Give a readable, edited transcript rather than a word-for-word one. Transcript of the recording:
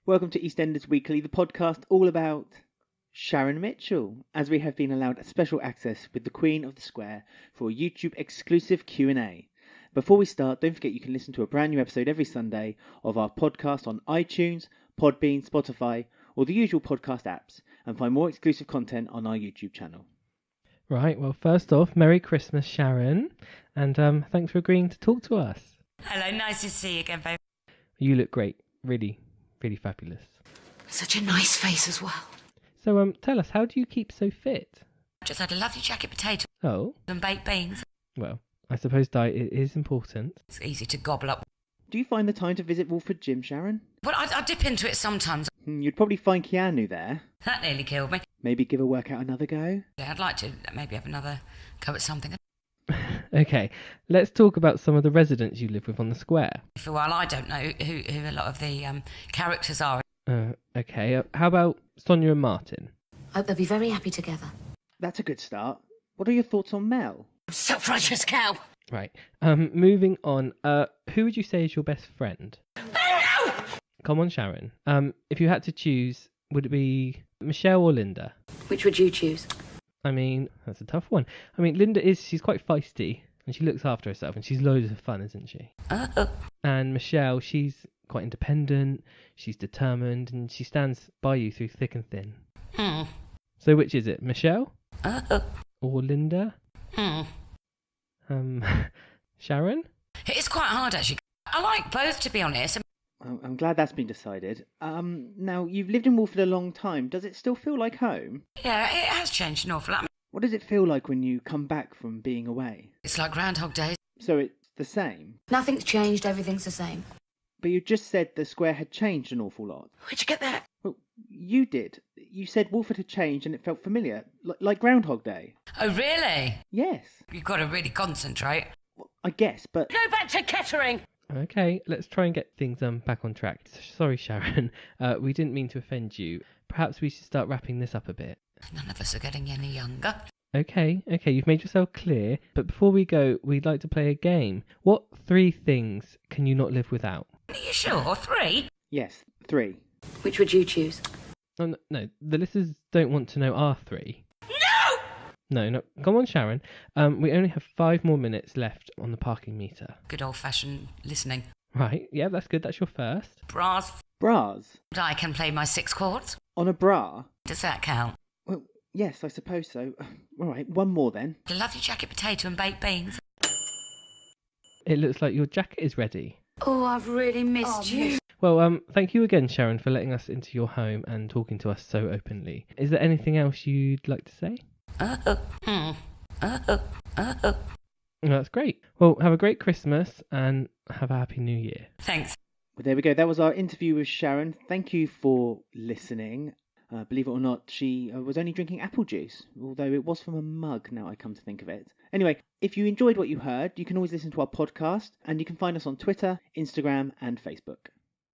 Welcome to EastEnders Weekly, the podcast all about Sharon Mitchell, as we have been allowed special access with the Queen of the Square for a YouTube exclusive Q&A. Before we start, don't forget you can listen to a brand new episode every Sunday of our podcast on iTunes, Podbean, Spotify, or the usual podcast apps, and find more exclusive content on our YouTube channel. Right, well, first off, Merry Christmas, Sharon, and thanks for agreeing to talk to us. Hello, nice to see you again, babe. You look great, really fabulous. Such a nice face as well. So, tell us, how do you keep so fit? Just had a lovely jacket potato Oh, and baked beans. well, I suppose diet is important. It's easy to gobble up. Do you find the time to visit Wolford Gym, Sharon? Well, I dip into it sometimes. You'd probably find Keanu there. That nearly killed me. Maybe give a workout another go. Yeah, I'd like to maybe have another go at something. Okay, let's talk about some of the residents you live with on the square. For a while, I don't know who a lot of the characters are. Okay, how about Sonia and Martin? I hope they'll be very happy together. That's a good start. What are your thoughts on Mel? Self-righteous cow. Right, moving on, who would you say is your best friend? Come on, Sharon. If you had to choose, would it be Michelle or Linda? Which would you choose? I mean, that's a tough one. I mean, she's quite feisty, and she looks after herself, and she's loads of fun, isn't she? And Michelle, she's quite independent, she's determined, and she stands by you through thick and thin. So which is it, Michelle? Or Linda? Sharon? It's quite hard, actually. I like both, to be honest. I'm glad that's been decided. Now, you've lived in Wolford a long time. Does it still feel like home? Yeah, it has changed an awful lot. What does it feel like when you come back from being away? It's like Groundhog Day. So it's the same? Nothing's changed, everything's the same. But you just said the square had changed an awful lot. Where'd you get that? Well, you did. You said Wolford had changed and it felt familiar, like Groundhog Day. Oh, really? Yes. You've got to really concentrate. Well, I guess, but... Go back to Kettering! Okay, let's try and get things back on track. Sorry, Sharon. We didn't mean to offend you. Perhaps we should start wrapping this up a bit. None of us are getting any younger. Okay, you've made yourself clear. But before we go, we'd like to play a game. What 3 things can you not live without? Are you sure? 3? Yes, 3. Which would you choose? Oh, no, the listeners don't want to know our 3. No, come on, Sharon. We only have 5 more minutes left on the parking meter. Good old-fashioned listening. Right, yeah, that's good. That's your first. Bras. Bras? I can play my 6 chords. On a bra? Does that count? Well, yes, I suppose so. All right, one more then. A lovely jacket potato and baked beans. It looks like your jacket is ready. Oh, I've really missed you. Well, thank you again, Sharon, for letting us into your home and talking to us so openly. Is there anything else you'd like to say? That's great. Well, have a great Christmas and have a happy New Year. Thanks. Well, there we go. That was our interview with Sharon. Thank you for listening. Believe it or not, she was only drinking apple juice, although it was from a mug, now I come to think of it. Anyway, if you enjoyed what you heard, you can always listen to our podcast, and you can find us on Twitter, Instagram, and Facebook.